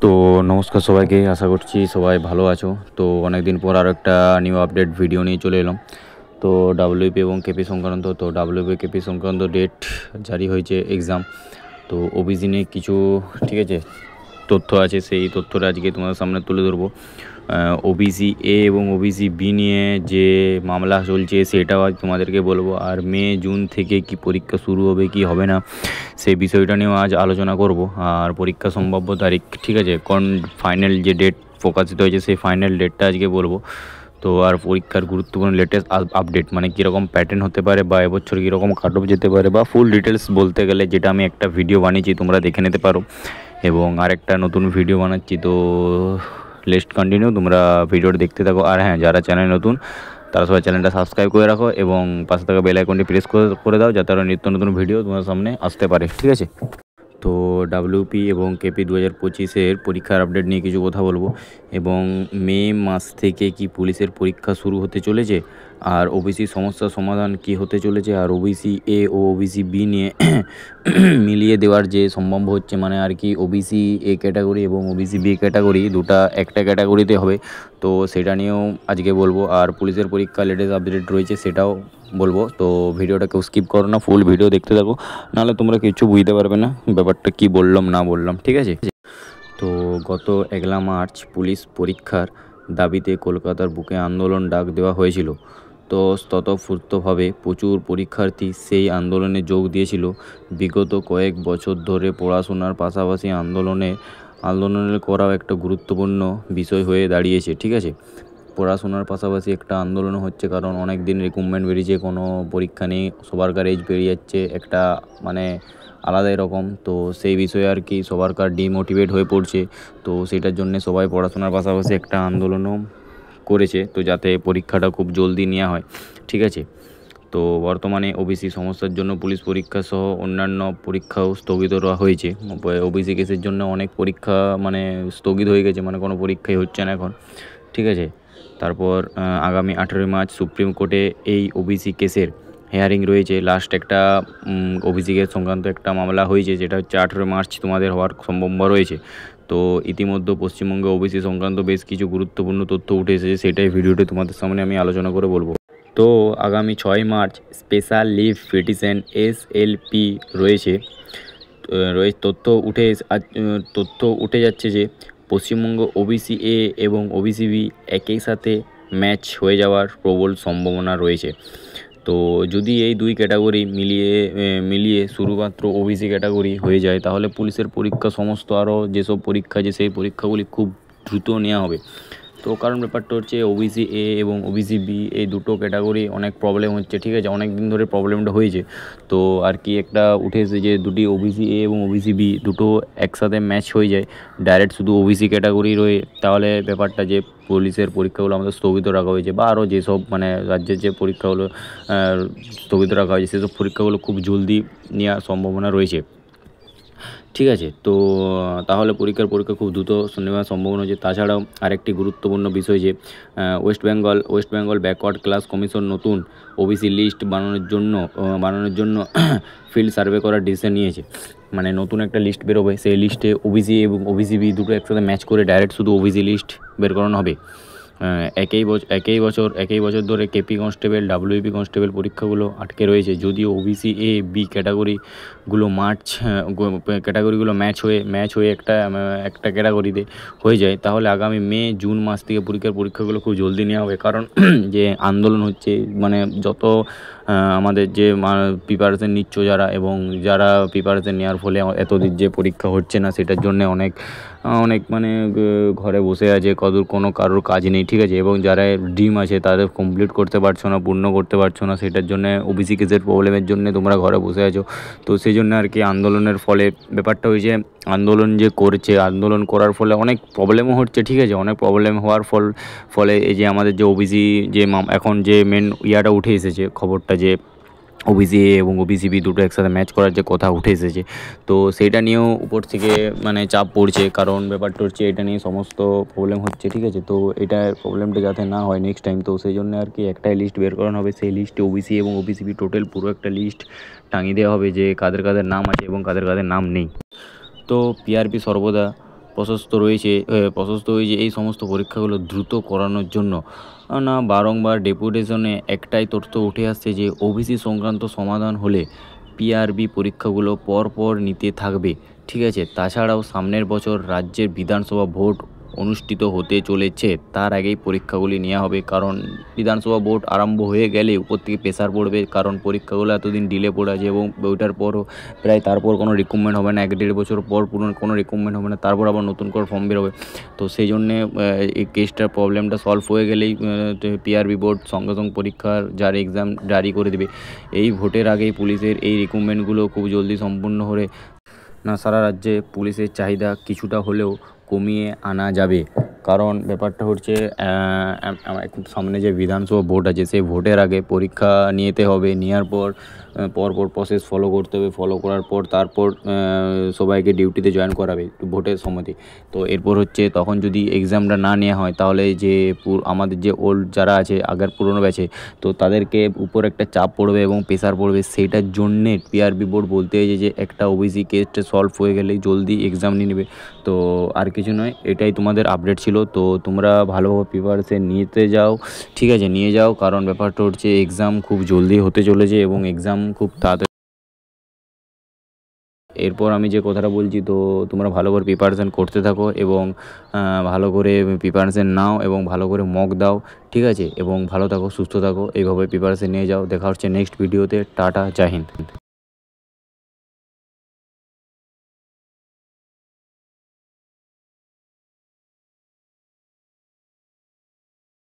তো নমস্কার সবাইকে, আশা করছি সবাই ভালো আছো। তো অনেক দিন পর আরও একটা নিউ আপডেট ভিডিও নিয়ে চলে এলাম। তো ডাব্লিউপি এবং কেপি সংক্রান্ত কেপি সংক্রান্ত ডেট জারি হয়েছে এক্সাম। তো ওবিসি নিয়ে কিছু ঠিক আছে তথ্য আছে, সেই তথ্যটা আজকে তোমাদের সামনে তুলে ধরবো। ওবিসি এ এবং ওবিসি বি নিয়ে যে মামলা চলছে সেটাও আজ তোমাদেরকে বলবো। আর মে জুন থেকে কি পরীক্ষা শুরু হবে কি হবে না সেই বিষয়টা নিয়েও আজ আলোচনা করব। আর পরীক্ষা সম্ভাব্য তারিখ ঠিক আছে, কোন ফাইনাল যে ডেট প্রকাশিত হয়েছে সেই ফাইনাল ডেটটা আজকে বলবো। তো আর পরীক্ষার গুরুত্বপূর্ণ লেটেস্ট আপডেট মানে কীরকম প্যাটার্ন হতে পারে বা এবছর কীরকম কাট অফ যেতে পারে বা ফুল ডিটেলস বলতে গেলে, যেটা আমি একটা ভিডিও বানিয়েছি তোমরা দেখে নিতে পারো। এবং আরেকটা নতুন ভিডিও বানাচ্ছি, তো লেস্ট কন্টিনিউ, তোমরা ভিডিওটা দেখতে থাকো। আর হ্যাঁ, যারা চ্যানেল নতুন তারা সবাই চ্যানেলটা সাবস্ক্রাইব করে রাখো এবং পাশে থাকা বেল আইকনটি প্রেস করে দাও, যাতে আরও নিত্য নতুন ভিডিও তোমার সামনে আসতে পারে। ঠিক আছে, তো ডাব্লিউপি এবং কেপি 2025-এর পরীক্ষার আপডেট নিয়ে কিছু কথা বলবো। এবং মে মাস থেকে কি পুলিশের পরীক্ষা শুরু হতে চলেছে, আর ওবিসি সমস্যার সমাধান কি হতে চলেছে, আর ওবিসি এ ও ওবিসি বি নিয়ে মিলিয়ে দেওয়ার যে সম্ভব হচ্ছে, মানে আর কি ওবিসি এ ক্যাটাগরি এবং ওবিসি বি ক্যাটাগরি দুটা একটা ক্যাটাগরিতে হবে, তো সেটা নিয়েও আজকে বলবো। আর পুলিশের পরীক্ষা লেটেস্ট আপডেট রয়েছে সেটাও বলবো। তো ভিডিওটা কেউ স্কিপ করো না, ফুল ভিডিও দেখতে থাকো, নাহলে তোমরা কিছু বুঝতে পারবে না ব্যাপারটা কি বললাম না বললাম। ঠিক আছে, তো গত 1 মার্চ পুলিশ পরীক্ষার দাবিতে কলকাতার বুকে আন্দোলন ডাক দেওয়া হয়েছিল। তো স্বতঃস্ফূর্তভাবে প্রচুর পরীক্ষার্থী সেই আন্দোলনে যোগ দিয়েছিল। বিগত কয়েক বছর ধরে পড়াশোনার পাশাপাশি আন্দোলনের করাও একটা গুরুত্বপূর্ণ বিষয় হয়ে দাঁড়িয়েছে। ঠিক আছে, পড়াশোনার পাশাপাশি একটা আন্দোলন হচ্ছে, কারণ অনেক দিন রিক্রুটমেন্ট বেরিয়েছে, কোনো পরীক্ষা নেই, সবারকার এজ বেরিয়ে যাচ্ছে একটা মানে আলাদাই রকম। তো সেই বিষয়ে আর কি সবারকার ডিমোটিভেট হয়ে পড়ছে। তো সেটার জন্যে সবাই পড়াশোনার পাশাপাশি একটা আন্দোলনও করেছে, তো যাতে পরীক্ষাটা খুব জলদি নেওয়া হয়। ঠিক আছে, তো বর্তমানে ওবিসি সমস্যার জন্য পুলিশ পরীক্ষা সহ অন্যান্য পরীক্ষাও স্থগিত করা হয়েছে। ওবিসি কেসের জন্য অনেক পরীক্ষা মানে স্থগিত হয়ে গেছে, মানে কোনো পরীক্ষাই হচ্ছে না এখন। ঠিক আছে, তারপর আগামী 18 মার্চ সুপ্রিম কোর্টে এই ওবিসি কেসের হেয়ারিং রয়েছে। লাস্ট একটা ওবিসি কেস সংক্রান্ত একটা মামলা হয়েছে, যেটা হচ্ছে 18 মার্চ তোমাদের হওয়ার সম্ভাবনা রয়েছে। তো ইতিমধ্যে পশ্চিমবঙ্গে ওবিসি সংক্রান্ত বেশ কিছু গুরুত্বপূর্ণ তথ্য উঠে এসেছে, সেটাই ভিডিওটি তোমাদের সামনে আমি আলোচনা করে বলবো। তো আগামী 6 March special leave petition SLP রয়েছে। তথ্য উঠে যাচ্ছে যে পশ্চিমবঙ্গ ওবিসি এ এবং ওবিসি বি একই সাথে ম্যাচ হয়ে যাওয়ার প্রবল সম্ভাবনা রয়েছে। তো যদি এই দুই ক্যাটাগরি মিলিয়ে শুধুমাত্র ওবিসি ক্যাটাগরি হয়ে যায়, তাহলে পুলিশের পরীক্ষা সমস্ত আরও যেসব পরীক্ষা আছে সেই পরীক্ষাগুলি খুব দ্রুত নেওয়া হবে। তো কারণ ব্যাপারটা হচ্ছে ওবিসি এ এবং ওবিসি বি এই দুটো ক্যাটাগরি অনেক প্রবলেম হচ্ছে। ঠিক আছে, অনেক দিন ধরে প্রবলেমটা হয়েছে। তো আর কি একটা উঠে এসে যে দুটি ওবিসি এ এবং ওবিসি বি দুটো একসাথে ম্যাচ হয়ে যায়, ডাইরেক্ট শুধু ওবিসি ক্যাটাগরি রয়ে, তাহলে ব্যাপারটা যে পুলিশের পরীক্ষাগুলো আমাদের স্থগিত রাখা হয়েছে, বা আরও যেসব মানে রাজ্যের যে পরীক্ষাগুলো স্থগিত রাখা হয়েছে, সেসব পরীক্ষাগুলো খুব জলদি নেওয়ার সম্ভাবনা রয়েছে। ঠিক আছে, তো তাহলে পরীক্ষা খুব দ্রুত নেওয়ার সম্ভাবনা হচ্ছে। তাছাড়াও আরেকটি গুরুত্বপূর্ণ বিষয় যে West Bengal backward class commission নতুন ওবিসি লিস্ট বানানোর জন্য ফিল্ড সার্ভে করার ডিসিশন নিয়েছে। মানে নতুন একটা লিস্ট বেরোবে, সেই লিস্টে ওবিসি এবং ওবিসি বি দুটো একসাথে ম্যাচ করে ডাইরেক্ট শুধু ওবিসি লিস্ট বের করানো হবে। একই বছর ধরে কেপি কনস্টেবল ডাব্লিউপি কনস্টেবল পরীক্ষাগুলো আটকে রয়েছে। যদিও ওবিসি এ বি ক্যাটাগরিগুলো ম্যাচ হয়ে একটা ক্যাটাগরিতে হয়ে যায়, তাহলে আগামী মে জুন মাস থেকে পরীক্ষাগুলো খুব জলদি নেওয়া হবে। কারণ যে আন্দোলন হচ্ছে, মানে যত আমাদের যে প্রিপারেশন নিচ্ছ যারা, এবং যারা প্রিপারেশন নেওয়ার ফলে এতদিন যে পরীক্ষা হচ্ছে না, সেটার জন্য অনেক মানে ঘরে বসে আছে, কোনো কারোর কাজ নেই। ঠিক আছে, এবং যারা ড্রিম আছে তাদের কমপ্লিট করতে পারছো না, পূর্ণ করতে পারছো না, সেটার জন্য ওবিসি কেসের প্রবলেমের জন্য তোমরা ঘরে বসে আছো। তো সেই জন্য আর কি আন্দোলনের ফলে ব্যাপারটা হয়েছে, আন্দোলন করার ফলে অনেক প্রবলেমও হচ্ছে। ঠিক আছে, অনেক প্রবলেম হওয়ার ফলে এই যে আমাদের যে ওবিসি যে এখন যে মেন ইয়াটা উঠে এসেছে খবরটা, যে ওবিসি এ এবং ওবিসি বি দুটো একসাথে ম্যাচ করার যে কথা উঠে এসেছে, তো সেইটা নিয়েও উপর থেকে মানে চাপ পড়ছে। কারণ ব্যাপারটা হচ্ছে এটা নিয়ে সমস্ত প্রবলেম হচ্ছে। ঠিক আছে, তো প্রবলেমটা যাতে না হয় নেক্সট টাইম, তো সেই জন্য আর কি একটাই লিস্ট বের করানো হবে। সেই লিস্টে ওবিসি এবং ওবিসি বি টোটাল পুরো একটা লিস্ট টাঙিয়ে দেওয়া হবে, যে কাদের কাদের নাম আছে এবং কাদের কাদের নাম নেই। তো পিআরপি সর্বদা প্রশস্ত হয়েছে এই সমস্ত পরীক্ষাগুলো দ্রুত করানোর জন্য। না বারংবার ডেপুটেশনে একটাই তথ্য উঠে আসছে যে ওবিসি সংক্রান্ত সমাধান হলে পিআরবি পরীক্ষাগুলো পরপর নিতে থাকবে, ঠিক আছে। তাছাড়াও সামনের বছর রাজ্যের বিধানসভা ভোট অনুষ্ঠিত হতে চলেছে, তার আগেই পরীক্ষাগুলি নেওয়া হবে, কারণ বিধানসভা ভোট আরম্ভ হয়ে গেলে উপর থেকে প্রেশার পড়বে, কারণ পরীক্ষাগুলো এতদিন ডিলে পড়ে আছে এবং ওইটার পরও প্রায় তারপর কোনো রিক্রুটমেন্ট হবে না, 1-1.5 বছর পর পুরনো কোনো রিক্রুটমেন্ট হবে না, তারপর আবার নতুন করে ফর্ম বেরোবে। তো সেই জন্যে এই কেসটার প্রবলেমটা সলভ হয়ে গেলেই পিআরবি বোর্ড সঙ্গে সঙ্গে পরীক্ষার যার এক্সাম জারি করে দেবে। এই ভোটের আগেই পুলিশের এই রিক্রুটমেন্টগুলো খুব জলদি সম্পূর্ণ হলে না সারা রাজ্যে পুলিশের চাহিদা কিছুটা হলেও কমিয়ে আনা যাবে। কারণ ব্যাপারটা হচ্ছে এখন সামনে যে বিধানসভা ভোট আছে সেই ভোটের আগে পরীক্ষা নিতে হবে, নেওয়ার পর পরপর প্রসেস ফলো করতে হবে, ফলো করার পর তারপর সবাইকে ডিউটিতে জয়েন করাবে ভোটের সময়তে। তো এরপর হচ্ছে তখন যদি এক্সামটা না নেওয়া হয় তাহলে যে আমাদের যে ওল্ড যারা আছে আগের পুরনো ব্যাচে, তো তাদেরকে উপর একটা চাপ পড়বে এবং প্রেশার পড়বে। সেইটার জন্যে পিআরবি বোর্ড বলতে চাইছে যে একটা ওবিসি কেসটা সলভ হয়ে গেলেই জলদি এক্সাম নিয়ে নেবে। তো আর কিছু নয়, এটাই তোমাদের আপডেট ছিল। তো তোমরা ভালোভাবে প্রিপারেশন নিতে যাও, ঠিক আছে, নিয়ে যাও, কারণ ব্যাপারটা হচ্ছে এক্সাম খুব জলদি হতে চলেছে এবং এক্সাম খুব তাড়াতাড়ি। এরপর আমি যে কথাটা বলছি, তো তোমরা ভালো করে প্রিপারেশান করতে থাকো এবং ভালো করে প্রিপারেশান নাও এবং ভালো করে মক দাও, ঠিক আছে, এবং ভালো থাকো, সুস্থ থাকো, এইভাবে প্রিপারেশান নিয়ে যাও। দেখা হচ্ছে নেক্সট ভিডিওতে। টাটা, জয় হিন্দ।